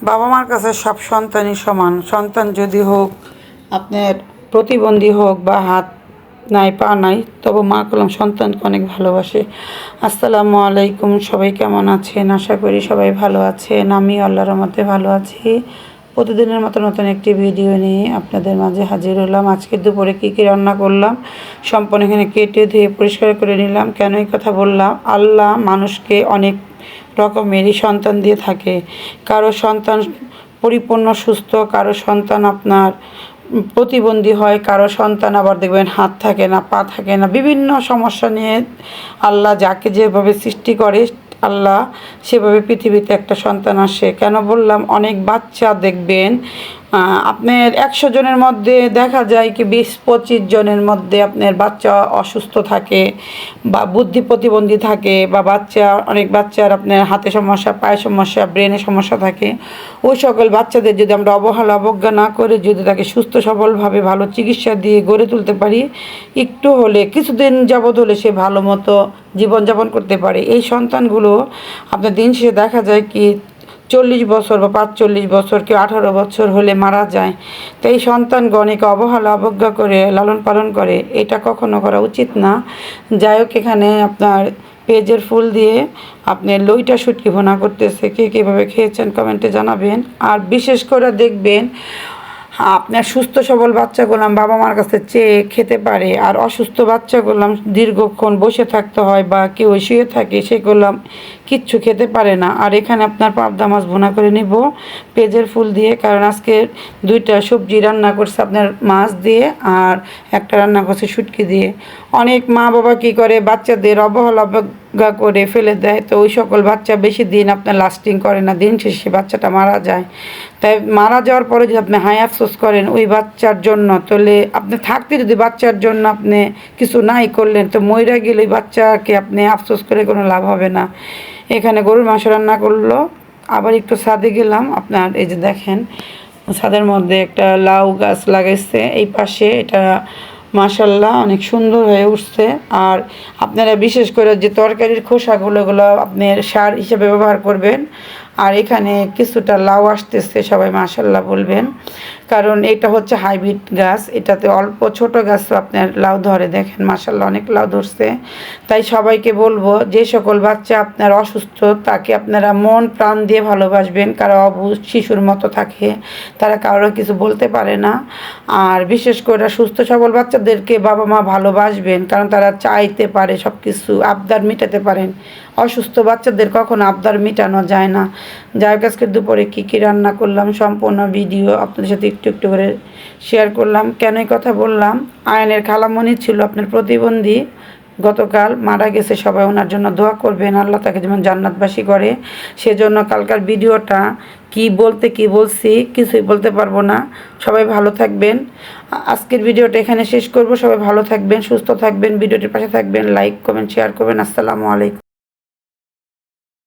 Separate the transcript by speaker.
Speaker 1: বাবা মার কাছে সব সন্তানই সমান। সন্তান যদি হোক আপনার প্রতিবন্ধী হোক বা হাত নাই পা নাই, তবু মা কলম সন্তানকে অনেক ভালোবাসে। আসসালামু আলাইকুম, সবাই কেমন আছেন? আশা করি সবাই ভালো আছেন। আমি আল্লাহর রহমতে ভালো আছি। প্রতিদিনের মতো নতুন একটি ভিডিও নিয়ে আপনাদের মাঝে হাজির হলাম। আজকে দুপুরে কী কী রান্না করলাম সম্পূর্ণ এখানে কেটে ধুয়ে পরিষ্কার করে নিলাম। কেন এই কথা বললাম? আল্লাহ মানুষকে অনেক রকমেরই সন্তান দিয়ে থাকে। কারো সন্তান পরিপূর্ণ সুস্থ, কারো সন্তান আপনার প্রতিবন্ধী হয়, কারো সন্তান আবার দেখবেন হাত থাকে না, পা থাকে না, বিভিন্ন সমস্যা নিয়ে আল্লাহ যাকে যেভাবে সৃষ্টি করে আল্লাহ সেভাবে পৃথিবীতে একটা সন্তান আসে। কেন বললাম? অনেক বাচ্চা দেখবেন আপনার 100 জনের মধ্যে দেখা যায় কি 20-25 জনের মধ্যে আপনার বাচ্চা অসুস্থ থাকে বা বুদ্ধি প্রতিবন্ধী থাকে, বা অনেক বাচ্চার আপনার হাতে সমস্যা, পায়ে সমস্যা, ব্রেনে সমস্যা থাকে। ওই সকল বাচ্চাদের যদি আমরা অবহেলা অবজ্ঞা না করে যদি তাকে সুস্থ সবলভাবে ভালো চিকিৎসা দিয়ে গড়ে তুলতে পারি, একটু হলে কিছুদিন যাবৎ হলে সে ভালো মতো জীবনযাপন করতে পারে। এই সন্তানগুলো আপনার দিন শেষে দেখা যায় কি 40 বছর বা 45 বছর, কেউ 18 বছর হলে মারা যায়। তো এই সন্তানগণকে অবহেলা অবজ্ঞা করে লালন পালন করে, এটা কখনো করা উচিত না। যাই হোক, এখানে আপনার পেঁয়াজের ফুল দিয়ে আপনি লইটা শুটকি ভুনা করতেছে। কে কীভাবে খেয়েছেন কমেন্টে জানাবেন। আর বিশেষ করে দেখবেন আপনার সুস্থ সবল বাচ্চাগুলো বাবা মার কাছে চেয়ে খেতে পারে, আর অসুস্থ বাচ্চাগুলো দীর্ঘক্ষণ বসে থাকতে হয় বা কেউ শুয়ে থাকে, সেগুলো কিচ্ছু খেতে পারে না। আর এখানে আপনার পাবদা মাছ ভুনা করে নিব পেঁয়াজের ফুল দিয়ে, কারণ আজকে 2টা সবজি রান্না করছে আপনার মাছ দিয়ে, আর একটা রান্না করছে শুটকি দিয়ে। অনেক মা বাবা কী করে, বাচ্চাদের অবহেলা অবজ্ঞা করে ফেলে দেয়। তো ওই সকল বাচ্চা বেশি দিন আপনার লাস্টিং করে না, দিন শেষে বাচ্চাটা মারা যায়। তাই মারা যাওয়ার পরে যদি আপনি হাই আফসোস করেন ওই বাচ্চার জন্য, তাহলে আপনি থাকতে যদি বাচ্চার জন্য আপনি কিছু নাই করলেন, তো মইরা গেলে ওই বাচ্চাকে আপনি আফসোস করে কোনো লাভ হবে না। এখানে গরুর মাংস রান্না করলো। আবার একটু ছাদে গেলাম, আপনার এই যে দেখেন ছাদের মধ্যে একটা লাউ গাছ লাগাইছে এই পাশে, এটা মাশাল্লাহ অনেক সুন্দর হয়ে উঠছে। আর আপনারা বিশেষ করে যে তরকারির খোসাগুলো আপনার সার হিসেবে ব্যবহার করবেন। আর এখানে কিছুটা লাউ আসতেছে, সবাই মাশাল্লাহ বলবেন, কারণ এটা হচ্ছে হাইব্রিড গাছ। এটাতে অল্প ছোট গাছ আপনার লাউ ধরে, দেখেন মাশাল্লাহ অনেক লাউ ধরছে। তাই সবাইকে বলবো, যে সকল বাচ্চা আপনার অসুস্থ তাকে আপনারা মন প্রাণ দিয়ে ভালোবাসবেন। কারো অবুঝ শিশুর মতো থাকে, তারা কারো কিছু বলতে পারে না। আর বিশেষ করে সুস্থ সবল বাচ্চাদেরকে বাবা মা ভালোবাসবেন, কারণ তারা চাইতে পারে সব কিছু, আবদার মেটাতে পারেন। অসুস্থ বাচ্চাদের কখনো আবদার মেটানো যায় না। যাই হোক, আজকে দুপুরে কী কী রান্না করলাম সম্পূর্ণ ভিডিও আপনাদের সাথে একটু একটু করে শেয়ার করলাম। কেন এই কথা বললাম? আয়নের খালামণি ছিল আপনার প্রতিবন্ধী, গতকাল মারা গেছে। সবাই ওনার জন্য দোয়া করবেন, আল্লাহ তাকে যেমন জান্নাতবাসী করে। সেজন্য কালকার ভিডিওটা কি বলছি কিছুই বলতে পারবো না। সবাই ভালো থাকবেন। আজকের ভিডিওটা এখানে শেষ করব। সবাই ভালো থাকবেন, সুস্থ থাকবেন, ভিডিওটির পাশে থাকবেন, লাইক কমেন্ট শেয়ার করবেন। আসসালামু আলাইকুম।